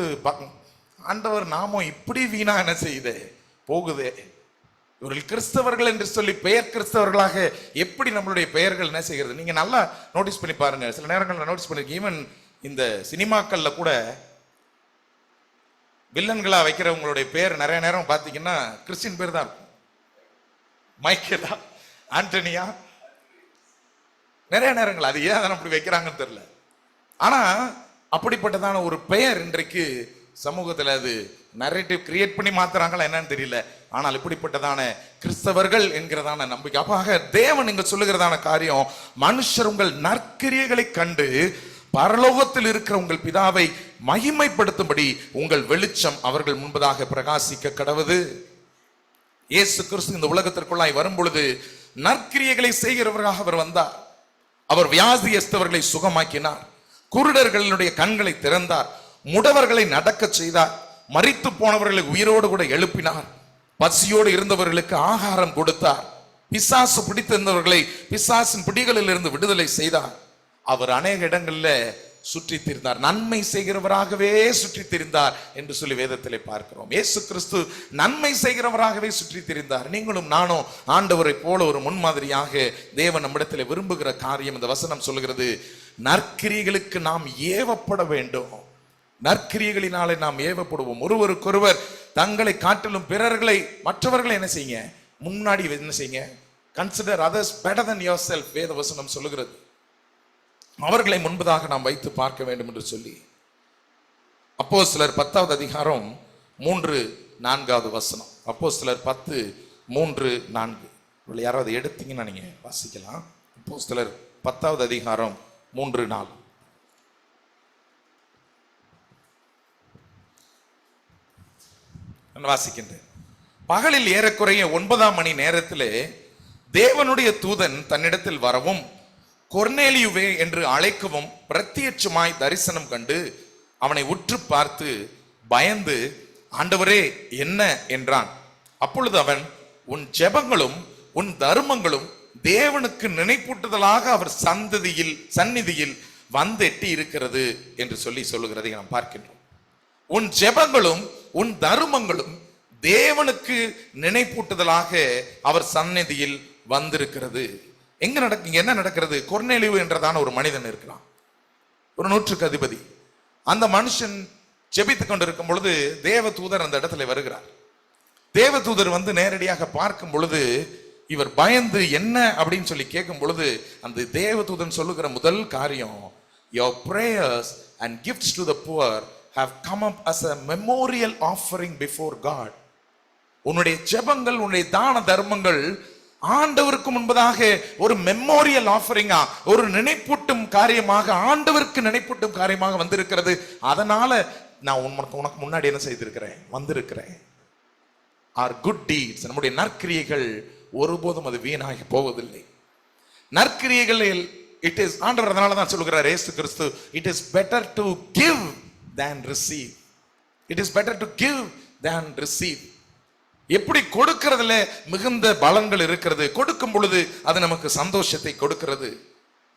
ஆண்டவர் நாமம் இப்படி வீணா என்ன செய்யுதே போகுதே. இவர்கள் கிறிஸ்தவர்கள் என்று சொல்லி பெயர் கிறிஸ்தவர்களாக எப்படி நம்மளுடைய பெயர்கள் என்ன செய்கிறது? நீங்க நல்லா நோட்டீஸ் பண்ணி பாருங்க. சில நேரங்கள் நோட்டீஸ் பண்ணிருக்கேன், ஈவன் இந்த சினிமாக்கள்ல கூட வில்லன்களா வைக்கிறவங்களுடைய பேர் நிறைய நேரம் பாத்தீங்கன்னா கிறிஸ்டின் பேர் தான் இருக்கும். மைக்கேலா, ஆண்டனியா, நிறைய நேரங்கள். அது ஏன் அப்படி வைக்கிறாங்கன்னு தெரியல. ஆனா அப்படிப்பட்டதான ஒரு பெயர் இன்றைக்கு சமூகத்தில் அது நரேட்டிவ் கிரியேட் பண்ணி மாத்துறாங்களா என்னன்னு தெரியல. ஆனால் இப்படிப்பட்டதான கிறிஸ்தவர்கள் என்கிறதான நம்பிக்கை. அப்ப தேவன் இங்க சொல்லுகிறதான காரியம், மனுஷர் உங்கள் நற்கிரியைகளை கண்டு பரலோகத்தில் இருக்கிற உங்கள் பிதாவை மகிமைப்படுத்தும்படி உங்கள் வெளிச்சம் அவர்கள் முன்பதாக பிரகாசிக்க கடவுது. இயேசு கிறிஸ்து இந்த உலகத்திற்குள்ளாய் வரும் பொழுது நற்கிரியைகளை செய்கிறவராக அவர் வந்தார். அவர் வியாதியஸ்தவர்களை சுகமாக்கினார், குருடர்களுடைய கண்களை திறந்தார், முடவர்களை நடக்க செய்தார், மரித்து போனவர்களை உயிரோடு கூட எழுப்பினார், பசியோடு இருந்தவர்களுக்கு ஆகாரம் கொடுத்தார், பிசாசு பிடித்திருந்தவர்களை பிசாசின் பிடிகளில் இருந்து விடுதலை செய்தார். அவர் அநேக இடங்கள்ல சுற்றி திரிந்தார், நன்மை செய்கிறவராகவே சுற்றி திரிந்தார் என்று சொல்லி வேதத்திலே பார்க்கிறோம். இயேசு கிறிஸ்து நன்மை செய்கிறவராகவே சுற்றி திரிந்தார். நீங்களும் நானும் ஆண்டவரை போல ஒரு முன்மாதிரியாக தேவன் நம்மிடத்திலே விரும்புகிற காரியம் இந்த வசனம் சொல்லுகிறது. நற்கிரியைகளுக்கு நாம் ஏவப்பட வேண்டும். நற்கிரியைகளினாலே நாம் ஏவப்படுவோம். ஒருவருக்கொருவர் தங்களை காட்டிலும் பிறர்களை, மற்றவர்களை என்ன செய்யுங்க, முன்னாடி என்ன செய்யுங்க, consider others better than yourself. வேத வசனம் சொல்லுகிறது. அவர்களை முன்பதாக நாம் வைத்து பார்க்க வேண்டும் என்று சொல்லி அப்போஸ்தலர் 10வது அதிகாரம் 3-4வது வசனம். அப்போஸ்தலர் 10:3-4 யாராவது எடுத்தீங்கன்னா நீங்க வாசிக்கலாம். அப்போஸ்தலர் 10வது அதிகாரம் 3-4 வாசிக்கின்றேன். பகலில் ஏறக்குறைய 9ஆம் மணி நேரத்திலே தேவனுடைய தூதன் தன்னிடத்தில் வரவும் கொர்நேலியுவே என்று அழைக்கவும் பிரத்யட்சமாய் தரிசனம் கண்டு அவனை உற்று பார்த்து பயந்து, ஆண்டவரே என்ன என்றான். அப்பொழுது அவன், உன் ஜெபங்களும் உன் தர்மங்களும் தேவனுக்கு நினைப்பூட்டுதலாக அவர் சந்நிதியில் வந்து எட்டி இருக்கிறது என்று சொல்லுகிறதை நாம் பார்க்கின்றோம். உன் ஜெபங்களும் உன் தர்மங்களும் தேவனுக்கு நினைப்பூட்டுதலாக அவர் சந்நிதியில் வந்திருக்கிறது. எங்க என்ன நடக்கிறது? கொர்நேலியு என்றதான ஒரு மனிதன் இருக்கிறான், ஒரு 100க்கு அதிபதி. அந்த மனுஷன் ஜெபித்துக் கொண்டிருக்கும் பொழுது தேவதூதர் அந்த இடத்துல வருகிறார். தேவதூதர் வந்து நேரடியாக பார்க்கும் பொழுது இவர் பயந்து என்ன அப்படின்னு சொல்லி கேட்கும் பொழுது அந்த தேவதூதன் சொல்லுகிற முதல் காரியம், your prayers and gifts to the poor have come up as a memorial offering before God. உன்னுடைய ஜெபங்கள், உன்னுடைய தான தர்மங்கள் ஆண்டவருக்கு முன்பதாக ஒரு மெமோரியல் ஆஃபரிங்கா, ஒரு நினைப்பூட்டும் காரியமாக, ஆண்டவருக்கு நினைப்பூட்டும் காரியமாக வந்திருக்கிறது. அதனால நான் உனக்கு முன்னாடி என்ன செய்திருக்கிறேன், வந்திருக்கிறேன். ஆர் குட் டீட்ஸ், நம்முடைய நற்கிரியைகள் ஒருபோதும் அது வீணாகி போவதில்லை. நற்கிரியைகளில் இட் இஸ், ஆண்டவர் அதனால தான் சொல்லுகிறார் இயேசு கிறிஸ்து, it is better to give than receive. It is better to give than receive. எப்படி கொடுக்கிறதுல மிகுந்த பலன்கள் இருக்கிறது. கொடுக்கும் பொழுது அது நமக்கு சந்தோஷத்தை கொடுக்கிறது.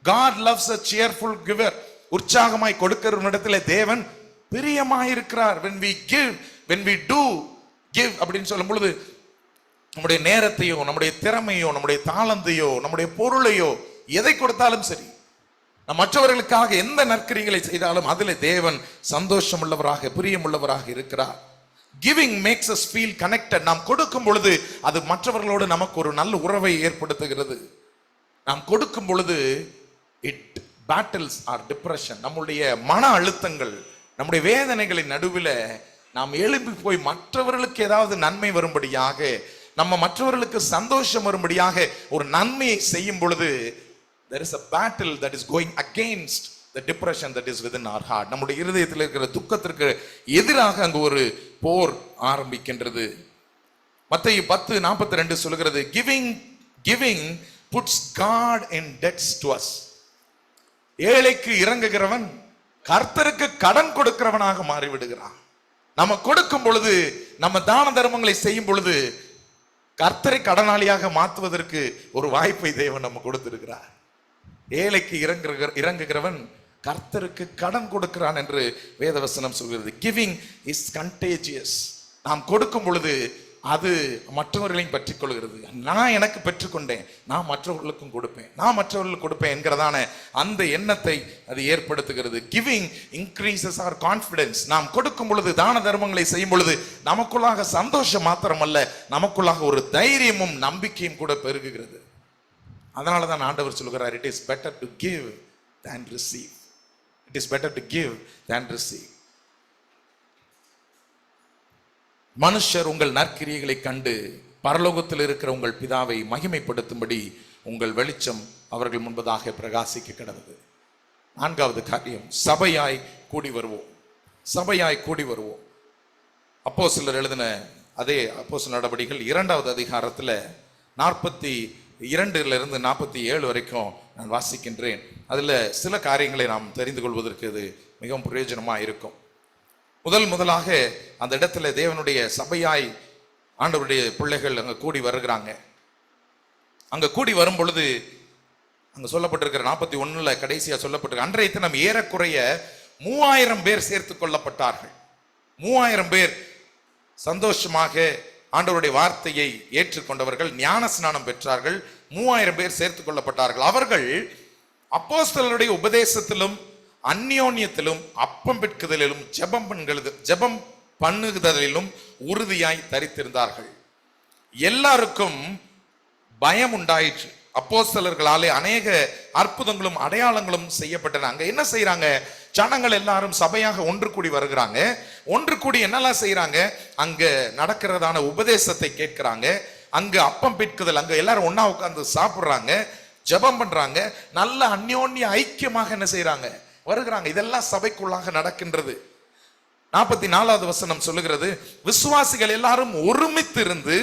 God loves a cheerful giver. உற்சாகமாய் கொடுக்கிற இடத்துல தேவன் பிரியமாய் இருக்கிறார். when we give, when we do give அப்படின்னு சொல்லும் பொழுது நம்முடைய நேரத்தையோ, நம்முடைய திறமையோ, நம்முடைய தாளந்தையோ, நம்முடைய பொருளையோ, எதை கொடுத்தாலும் சரி, மற்றவர்களுக்காக எந்த நற்கிரிகளை செய்தாலும் அதில் தேவன் சந்தோஷம் உள்ளவராக, பிரியம் உள்ளவராக இருக்கிறார். Giving makes us feel connected. நாம் கொடுக்கும் பொழுது அது மற்றவர்களோடு நமக்கு ஒரு நல்ல உறவை ஏற்படுத்துகிறது. நாம் கொடுக்கும் பொழுது it battles our depression. நம்முடைய மன அழுத்தங்கள், நம்முடைய வேதனைகளின் நடுவில் நாம் எழும்பி போய் மற்றவர்களுக்கு ஏதாவது நன்மை வரும்படியாக, நம்ம மற்றவர்களுக்கு சந்தோஷம் வரும்படியாக ஒரு நன்மையை செய்யும் பொழுது there is a battle that is going against the depression that is within our heart. நம்முடைய இருதயத்தில் இருக்கிற துக்கத்திற்கு எதிராக அங்கு ஒரு போர் ஆரம்பிக்கின்றது. மத்தேயு 10:42 சொல்கிறது, giving puts God in debts to us. ஏழைக்கு இறங்குகிறவன் கர்த்தருக்கு கடன் கொடுக்கிறவனாக மாறிவிடுகிறான். நம்ம கொடுக்கும் பொழுது, நம்ம தான தர்மங்களை செய்யும் பொழுது கர்த்தரை கடனாளியாக மாற்றுவதற்கு ஒரு வாய்ப்பை தேவன் நம்ம கொடுத்திருக்கிறார். ஏழைக்கு இறங்குகிறவன் கர்த்தருக்கு கடன் கொடுக்கிறான் என்று வேதவசனம் சொல்கிறது. Giving is contagious. நாம் கொடுக்கும் பொழுது அது மற்றவர்களையும் பற்றி கொள்கிறது. நான் எனக்கு பெற்றுக்கொண்டேன், நான் மற்றவர்களுக்கும் கொடுப்பேன், நான் மற்றவர்களுக்கு கொடுப்பேன் என்கிறதான அந்த எண்ணத்தை அது ஏற்படுத்துகிறது. Giving increases our confidence. நாம் கொடுக்கும் பொழுது, தான தர்மங்களை செய்யும் பொழுது நமக்குள்ளாக சந்தோஷம் மாத்திரமல்ல, நமக்குள்ளாக ஒரு தைரியமும் நம்பிக்கையும் கூட பெருகுகிறது. அதனால தான் ஆண்டவர் சொல்கிறார், it is better to give than receive. It is better to give than receive. மனுஷர் உங்கள் நற்கிரியைகளை கண்டு பரலோகத்தில் இருக்கிற உங்கள் பிதாவை மகிமைப்படுத்தும்படி உங்கள் வெளிச்சம் அவர்கள் முன்பதாக பிரகாசிக்க கடவுது. நான்காவது காரியம், சபையாய் கூடி வருவோம். சபையாய் கூடி வருவோம். அப்போஸ்தலர் எழுதின அதே அப்போஸ்தலர் நடவடிக்கைகள் 2வது அதிகாரத்தில் 42 47 வரைக்கும் நான் வாசிக்கின்றேன். அதில் சில காரியங்களை நாம் தெரிந்து கொள்வதற்கு இது மிகவும் பிரயோஜனமாக இருக்கும். முதலாக அந்த இடத்துல தேவனுடைய சபையாய் ஆண்டவருடைய பிள்ளைகள் அங்க கூடி வருகிறாங்க. அங்க கூடி வரும் பொழுது அங்க சொல்லப்பட்டிருக்கிற 41 கடைசியா சொல்லப்பட்டிருக்க, அன்றைய தினம் ஏறக்குறைய 3000 பேர் சேர்த்து கொள்ளப்பட்டார்கள். 3000 பேர் சந்தோஷமாக ஆண்டவருடைய வார்த்தையை ஏற்றுக்கொண்டவர்கள், ஞான ஸ்நானம் பெற்றார்கள். 3000 பேர் சேர்த்து கொள்ளப்பட்டார்கள். அவர்கள் அப்போஸ்தலருடைய உபதேசத்திலும் அந்யோன்யத்திலும் அப்பம் பெட்குதலிலும் ஜெபம் பண்ணுதலிலும் உறுதியாய் தரித்திருந்தார்கள். எல்லாருக்கும் பயம் உண்டாயிற்று. அப்போஸ்தலர்களாலே அநேக அற்புதங்களும் அடையாளங்களும் செய்யப்பட்டன. அங்க என்ன செய்யறாங்க? ஜனங்கள் எல்லாரும் சபையாக ஒன்று கூடி வருகிறாங்க. ஒன்று கூடி என்னெல்லாம் செய்யறாங்க? அங்க நடக்கிறதான உபதேசத்தை கேட்கிறாங்க. அங்க அப்பம் பெட்குதல், அங்க எல்லாரும் ஒன்னா உட்கார்ந்து சாப்பிடுறாங்க, ஜெபம் பண்றாங்க, நல்ல அந்யோன்ய ஐக்கியமாக என்ன செய்யறாங்க? வருகிறாங்க. இதெல்லாம் சபைக்குள்ளாக நடக்கின்றது. 44வது வசனம் சொல்லுகிறது, விசுவாசிகள் எல்லாரும் ஒருமித்து இருந்து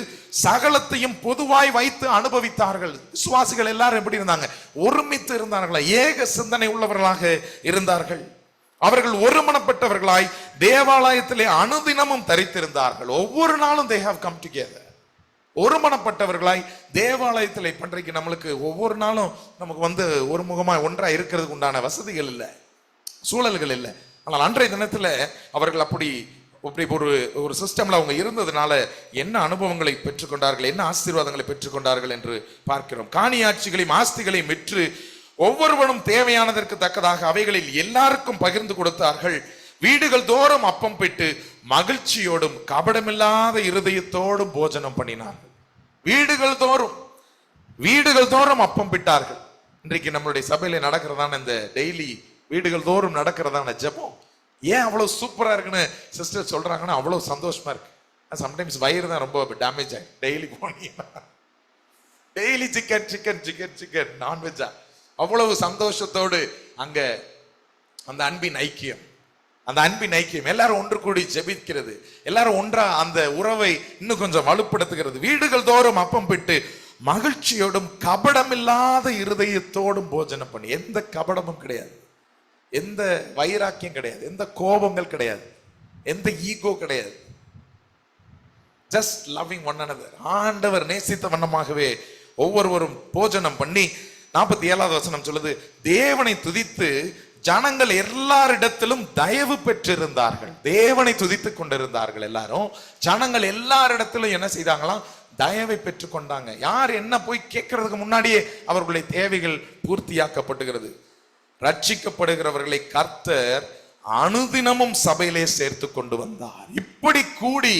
சகலத்தையும் பொதுவாய் வைத்து அனுபவித்தார்கள். விசுவாசிகள் எல்லாரும் எப்படி இருந்தாங்க? ஒருமித்து இருந்தார்கள், ஏக சிந்தனை உள்ளவர்களாக இருந்தார்கள். அவர்கள் ஒருமனப்பட்டவர்களாய் தேவாலயத்திலே அனுதினமும் தரித்திருந்தார்கள். ஒவ்வொரு நாளும் they have come together. ஒருமனப்பட்டவர்களாய் தேவாலயத்திலே. பண்றைக்கு நம்மளுக்கு ஒவ்வொரு நாளும் நமக்கு ஒரு முகமாய் ஒன்றா இருக்கிறதுக்கு உண்டான வசதிகள் இல்லை, சூழல்கள் இல்லை. ஆனால் அன்றைய தினத்துல அவர்கள் அப்படி ஒரு சிஸ்டம்ல அவங்க இருந்ததுனால என்ன அனுபவங்களை பெற்றுக்கொண்டார்கள், என்ன ஆசீர்வாதங்களை பெற்றுக்கொண்டார்கள் என்று பார்க்கிறோம். காணியாட்சிகளையும் ஆஸ்திகளையும் விற்று ஒவ்வொருவரும் தேவையானதற்கு தக்கதாக அவைகளில் எல்லாருக்கும் பகிர்ந்து கொடுத்தார்கள். வீடுகள் தோறும் அப்பம் பெற்று மகிழ்ச்சியோடும் கபடமில்லாத இருதயத்தோடும் போஜனம் பண்ணினார்கள். வீடுகள் தோறும் அப்பம் பிட்டார்கள். இன்றைக்கு நம்மளுடைய சபையில நடக்கிறதான இந்த டெய்லி வீடுகள் தோறும் நடக்கிறதான ஜெபம் ஏன் அவ்வளவு சூப்பரா இருக்குன்னு சிஸ்டர் சொல்றாங்கன்னா அவ்வளவு சந்தோஷமா இருக்கு. சம்டைம்ஸ் வயிறு தான் ரொம்ப டேமேஜ் ஆகும். டெய்லி போனீங்கன்னா டெய்லி சிக்கன் நான்வெஜ்ஜா அவ்வளவு சந்தோஷத்தோடு அங்க அந்த அன்பின் ஐக்கியம் எல்லாரும் ஒன்று கூடி ஜெபிக்கிறது, எல்லாரும் ஒன்றா அந்த உறவை இன்னும் கொஞ்சம் வலுப்படுத்துகிறது. வீடுகள் தோறும் அப்பம் பிட்டு மகிழ்ச்சியோடும் கபடமில்லாத இருதயத்தோடும் போஜனம் பண்ணி. எந்த கபடமும் கிடையாது, எந்த வைராக்கியம் கிடையாது, எந்த கோபங்கள் கிடையாது, எந்த ஈகோ கிடையாது. Just loving one another. ஆண்டவர் நேசித்த வண்ணமாகவே ஒவ்வொருவரும் போஜனம் பண்ணி 47வது வசனம் சொல்லுது, தேவனை துதித்து ஜனங்கள் எல்லாரிடத்திலும் தயவு பெற்றிருந்தார்கள். தேவனை துதித்துக் கொண்டிருந்தார்கள் எல்லாரும். ஜனங்கள் எல்லாரிடத்திலும் என்ன செய்தாங்களாம்? தயவை பெற்றுக் கொண்டாங்க. யார் என்ன போய் கேட்கறதுக்கு முன்னாடியே அவர்களுடைய தேவைகள் பூர்த்தியாக்கப்படுகிறது. ரட்சிக்கப்படுகிறவர்களை கர்த்தர் அனுதினமும் சபையிலே சேர்த்து கொண்டு வந்தார். இப்படி கூடி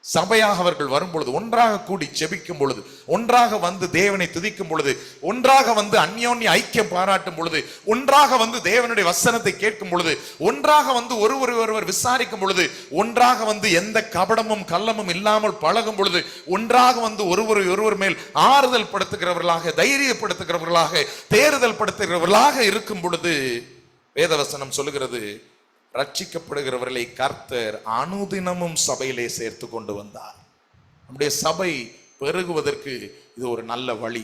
சபையாக அவர்கள் வரும் பொழுது, ஒன்றாக கூடி ஜெபிக்கும் பொழுது, ஒன்றாக வந்து தேவனை துதிக்கும் பொழுது, ஒன்றாக வந்து அந்யோன்ய ஐக்கியம் பாராட்டும் பொழுது, ஒன்றாக வந்து தேவனுடைய வசனத்தை கேட்கும் பொழுது, ஒன்றாக வந்து ஒருவர் விசாரிக்கும் பொழுது, ஒன்றாக வந்து எந்த கபடமும் கள்ளமும் இல்லாமல் பழகும் பொழுது, ஒன்றாக வந்து ஒருவர் மேல் ஆறுதல் படுத்துகிறவர்களாக, தைரியப்படுத்துகிறவர்களாக, தேறுதல் படுத்துகிறவர்களாக இருக்கும் பொழுது வேதவசனம் சொல்லுகிறது, ரட்சிக்கப்படுகிறவர்களை கர்த்தர் அனுதினமும் சபையிலே சேர்த்து கொண்டு வந்தார். நம்முடைய சபை பெருகுவதற்கு இது ஒரு நல்ல வழி,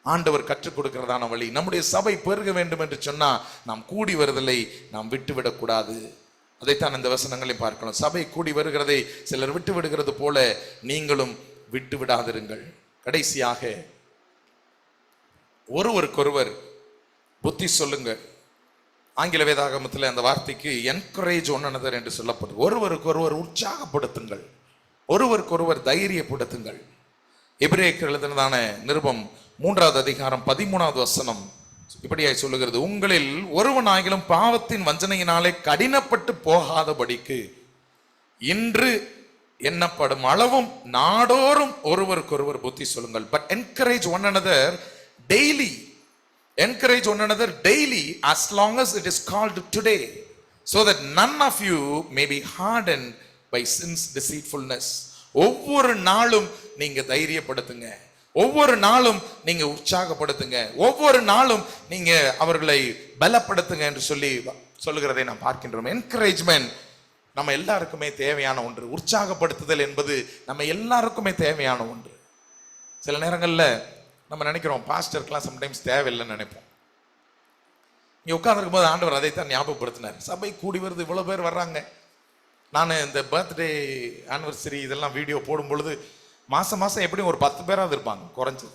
ஆண்டவர் கற்றுக் கொடுக்கிறதான வழி. நம்முடைய சபை பெருக வேண்டும் என்று சொன்னா நாம் கூடி வருதலை நாம் விட்டுவிடக் கூடாது. அதைத்தான் இந்த வசனங்களையும் பார்க்கணும். சபை கூடி வருகிறதை சிலர் விட்டு விடுகிறது போல நீங்களும் விட்டு விடாதிருங்கள். கடைசியாக ஒருவருக்கொருவர் புத்தி சொல்லுங்க. ஆங்கில வேதாகமத்தில் அந்த வார்த்தைக்கு என்கரேஜ் ஒன் another என்று சொல்லப்படும். ஒருவருக்கு ஒருவர் உற்சாகப்படுத்துங்கள். ஒருவருக்கொருவர் தைரியப்படுத்துங்கள். எபிரேயருக்கு எழுதினதான நிருபம் 3வது அதிகாரம் 13வது வசனம் இப்படியாய் சொல்லுகிறது, உங்களில் ஒருவனாகிலும் பாவத்தின் வஞ்சனையினாலே கடினப்பட்டு போகாதபடிக்கு இன்று எண்ணப்படும் அளவும் நாடோறும் ஒருவருக்கொருவர் புத்தி சொல்லுங்கள். But encourage one another daily. Encourage one another daily as long as it is called today, so that none of you may be hardened by sin's deceitfulness. ஒவ்வொரு நாளும் நீங்க தைரியப்படுத்துங்க, ஒவ்வொரு நாளும் நீங்க உற்சாகப்படுத்துங்க, ஒவ்வொரு நாளும் நீங்க அவர்களை பலப்படுத்துங்க என்று சொல்லுகிறதை நாம் பார்க்கின்றோம். என்கரேஜ்மெண்ட் நம்ம எல்லாருக்குமே தேவையான ஒன்று. உற்சாகப்படுத்துதல் என்பது நம்ம எல்லாருக்குமே தேவையான ஒன்று. சில நேரங்களில் நம்ம நினைக்கிறோம் பாஸ்டருக்கெல்லாம் சம்டைம்ஸ் தேவையில்லைன்னு நினைப்போம். இங்கே உட்காந்துருக்கும் போது ஆண்டவர் அதைத்தான் ஞாபகப்படுத்தினார். சபை கூடி வருது, இவ்வளோ பேர் வர்றாங்க. நான் இந்த பர்த்டே ஆனிவர்சரி இதெல்லாம் வீடியோ போடும் பொழுது மாதம் எப்படியும் ஒரு 10 பேராவது இருப்பாங்க குறைஞ்சது.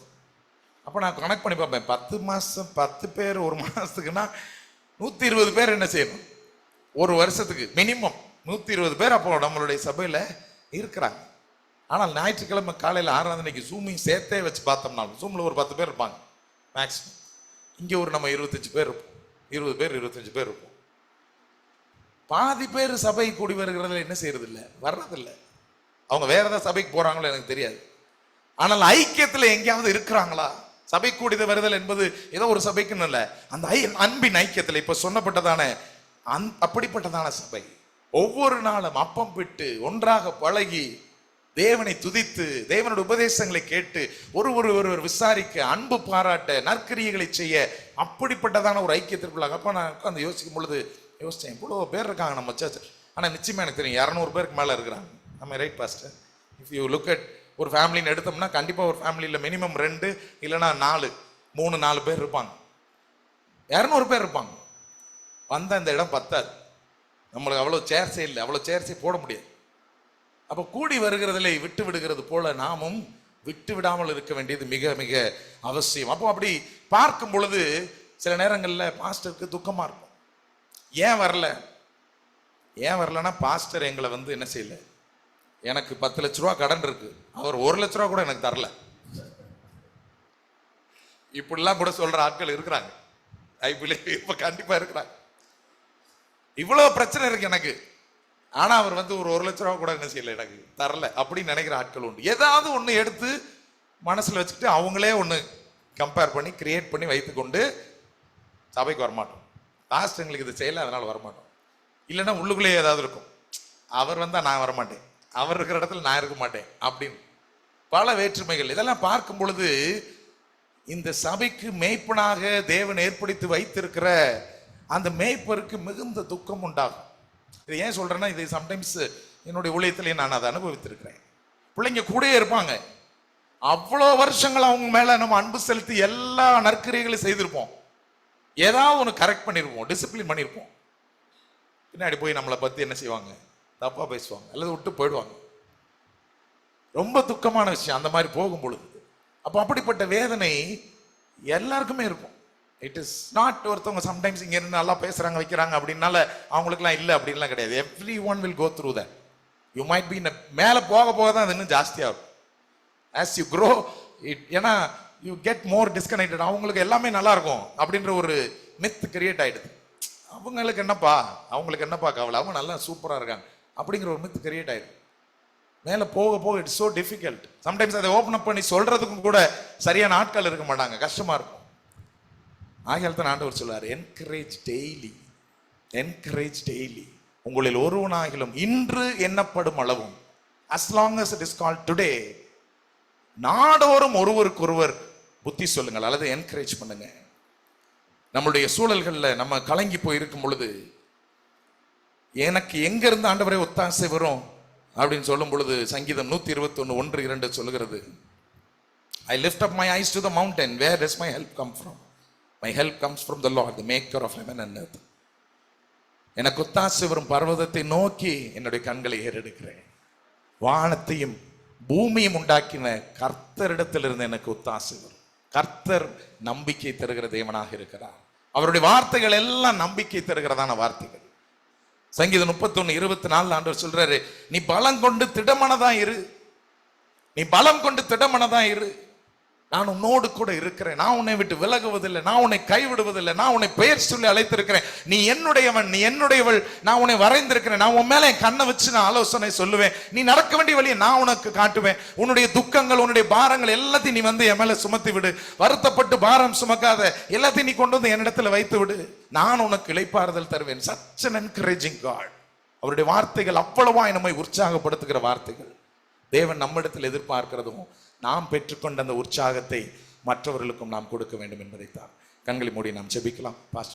அப்போ நான் கனெக்ட் பண்ணி பார்ப்பேன், 10 மாதம் 10 பேர் ஒரு மாதத்துக்குன்னா 120 பேர் என்ன செய்யணும், ஒரு வருஷத்துக்கு மினிமம் 120 பேர் அப்போ நம்மளுடைய சபையில் இருக்கிறாங்க. ஆனால் ஞாயிற்றுக்கிழமை காலையில் 6ஆம் மணிக்கு ஜூமிங் சேர்த்தே வச்சு பார்த்தோம்னா ஜூமில் ஒரு 10 பேர் இருப்பாங்க மேக்ஸிமம். இங்கே ஒரு நம்ம 25 பேர் இருப்போம், 20 பேர் 25 பேர் இருப்போம். பாதி பேர் சபை கூடி வருகிறதுல என்ன செய்யறது இல்லை, வர்றதில்லை. அவங்க வேற ஏதாவது சபைக்கு போறாங்களோ எனக்கு தெரியாது. ஆனால் ஐக்கியத்தில் எங்கேயாவது இருக்கிறாங்களா? சபை கூடித வருதல் என்பது ஏதோ ஒரு சபைக்குன்னு இல்லை, அந்த அன்பின் ஐக்கியத்தில் இப்ப சொன்னப்பட்டதான அப்படிப்பட்டதான சபை. ஒவ்வொரு நாளும் அப்பம் விட்டு ஒன்றாக பழகி தேவனை துதித்து தேவனுடைய உபதேசங்களை கேட்டு ஒருவர் விசாரிக்க, அன்பு பாராட்ட, நற்கிரியைகளை செய்ய, அப்படிப்பட்டதான ஒரு ஐக்கியத்திற்குள்ளாக. அப்போ நான் உட்காந்து யோசிக்கும் பொழுது யோசித்தேன், இவ்வளோ பேர் இருக்காங்க நம்ம சர்ச். ஆனால் நிச்சயமாக எனக்கு தெரியும் 200 பேருக்கு மேலே இருக்கிறாங்க. நம்ம right pastor, if you look at ஒரு ஃபேமிலின்னு எடுத்தோம்னா கண்டிப்பாக ஒரு ஃபேமிலியில் மினிமம் 2 இல்லைனா 4 3-4 பேர் இருப்பாங்க. 200 பேர் இருப்பாங்க. வந்த இந்த இடம் பத்தாது, நம்மளுக்கு அவ்வளோ சேர்ஸே இல்லை, அவ்வளோ சேர்ஸே போட முடியாது. அப்போ கூடி வருகிறதில் விட்டு விடுகிறது போல நாமும் விட்டு விடாமல் இருக்க வேண்டியது மிக மிக அவசியம். அப்போ அப்படி பார்க்கும் பொழுது சில நேரங்களில் பாஸ்டருக்கு துக்கமாக இருக்கும். ஏன் வரலன்னா பாஸ்டர் எங்களை என்ன செய்யல, எனக்கு 10 லட்ச ரூபா கடன் இருக்கு, அவர் 1 லட்ச ரூபா கூட எனக்கு தரல, இப்படிலாம் கூட சொல்ற ஆட்கள் இருக்கிறாங்க. இப்ப கண்டிப்பா இருக்கிறாங்க. இவ்வளவு பிரச்சனை இருக்கு எனக்கு, ஆனா அவர் ஒரு 1 லட்ச ரூபா கூட என்ன செய்யல, எனக்கு தரல அப்படின்னு நினைக்கிற ஆட்கள் உண்டு. ஏதாவது ஒண்ணு எடுத்து மனசுல வச்சுக்கிட்டு அவங்களே ஒண்ணு கம்பேர் பண்ணி கிரியேட் பண்ணி வைத்துக்கொண்டு சபைக்கு வரமாட்டோம். லாஸ்ட் எங்களுக்கு இது செய்யல அதனால வரமாட்டோம். இல்லைன்னா உள்ளுக்குள்ளே ஏதாவது இருக்கும், அவர் வந்தா நான் வரமாட்டேன், அவர் இருக்கிற இடத்துல நான் இருக்க மாட்டேன் அப்படின்னு பல வேற்றுமைகள். இதெல்லாம் பார்க்கும் பொழுது இந்த சபைக்கு மேய்ப்பனாக தேவன் ஏற்படுத்தி வைத்திருக்கிற அந்த மேய்ப்பருக்கு மிகுந்த துக்கம் உண்டாகும். இதை ஏன் சொல்றேன்னா, இது சம்டைம்ஸ் என்னுடைய ஊழியத்திலேயே நான் அதை அனுபவித்திருக்கிறேன். பிள்ளைங்க கூடயே இருப்பாங்க, அவ்வளோ வருஷங்கள் அவங்க மேல நம்ம அன்பு செலுத்தி எல்லா நற்கிரியைகளையும் செய்திருப்போம், ஏதாவது ஒன்று கரெக்ட் பண்ணியிருப்போம், டிசிப்ளின் பண்ணியிருப்போம். பின்னாடி போய் நம்மளை பற்றி என்ன செய்வாங்க, தப்பா பேசுவாங்க அல்லது விட்டு போயிடுவாங்க. ரொம்ப துக்கமான விஷயம் அந்த மாதிரி போகும் பொழுது. அப்போ அப்படிப்பட்ட வேதனை எல்லாருக்குமே இருக்கும். இட் இஸ் நாட் ஒருத்தவங்க சம்டைம்ஸ் இங்க இருந்து நல்லா பேசுறாங்க வைக்கிறாங்க அப்படின்னால அவங்களுக்குலாம் இல்லை அப்படின்லாம் கிடையாது. Every one will go through that. You might be மேலே போக போக தான் அது இன்னும் ஜாஸ்தியாகும். ஆஸ் யூ க்ரோ இட், ஏன்னா யூ கெட் மோர் டிஸ்கனெக்டட். அவங்களுக்கு எல்லாமே நல்லா இருக்கும் அப்படின்ற ஒரு மித் கிரியேட் ஆயிடுது. அவங்களுக்கு என்னப்பா கவலை, அவங்க நல்லா சூப்பராக இருக்காங்க அப்படிங்கிற ஒரு மித் கிரியேட் ஆயிடுது. மேலே போக போக இட்ஸ் ஸோ டிஃபிகல்ட். சம்டைம்ஸ் அதை ஓப்பன் அப் பண்ணி சொல்றதுக்கும் கூட சரியான ஆட்கள் இருக்க மாட்டாங்க, கஷ்டமா இருக்கும். ஆகையால் தான் ஆண்டவர் சொல்றார், என்கரேஜ் டெய்லி. உங்களில் ஒருவனாகிலும் இன்று எண்ணப்படும் அளவும், as long as it is called today, நாடோறும் ஒருவருக்கொருவர் புத்தி சொல்லுங்கள் அல்லது என்கரேஜ் பண்ணுங்க. நம்மளுடைய சூழல்களில் நம்ம கலங்கி போய் இருக்கும் பொழுது எனக்கு எங்க இருந்து ஆண்டவரே ஒத்தாசை வரும் அப்படின்னு சொல்லும் பொழுது சங்கீதம் 121:1-2 சொல்லுகிறது, I lift up my eyes to the mountain, where does my help come from? My help comes from the Lord, the maker of heaven and earth. எனக்கு ஒத்தாசை வரும் பர்வதத்தை நோக்கி என்னுடைய கண்களை ஏறெடுக்கிறேன். வானத்தையும் பூமியும் உண்டாக்கின கர்த்தரிடத்திலிருந்து எனக்கு ஒத்தாசை வரும். கர்த்தர் நம்பிக்கை தருகிற தேவனாக இருக்கிறார். அவருடைய வார்த்தைகள் எல்லாம் நம்பிக்கை தருகிறதான வார்த்தைகள். சங்கீதம் 31:24 ஆண்டவர் சொல்றாரு, நீ பலம் கொண்டு திடமனதா இரு, நீ பலம் கொண்டு திடமனதா இரு, நான் உன்னோடு கூட இருக்கிறேன், நான் உன்னை விட்டு விலகுவதில்லை, நான் உன்னை கைவிடுவதில்லை, நான் உன்னை பெயர் சொல்லி அழைத்திருக்கிறேன், நீ என்னுடையவன், நீ என்னுடையவள், நான் உன்னை வரைந்திருக்கிறேன், நான் உன் மேல என் கண்ணை வச்சு நான் ஆலோசனை சொல்லுவேன், நீ நடக்க வேண்டிய வழியை நான் உனக்கு காட்டுவேன், உன்னுடைய துக்கங்கள் உன்னுடைய பாரங்கள் எல்லாத்தையும் நீ வந்து என் மேல சுமத்தி விடு, வருத்தப்பட்டு பாரம் சுமக்காத, எல்லாத்தையும் நீ கொண்டு வந்து என்னிடத்துல வைத்து விடு, நான் உனக்கு இளைப்பாறுதல் தருவேன். such an encouraging God. அவருடைய வார்த்தைகள் அவ்வளவாய் நம்மை உற்சாகப்படுத்துகிற வார்த்தைகள். தேவன் நம்மிடத்தில் எதிர்பார்க்கிறதும் நாம் பெற்றுக்கொண்ட அந்த உற்சாகத்தை மற்றவர்களுக்கும் நாம் கொடுக்க வேண்டும் என்பதைத்தான். கண்களை மூடி நாம் ஜெபிக்கலாம்.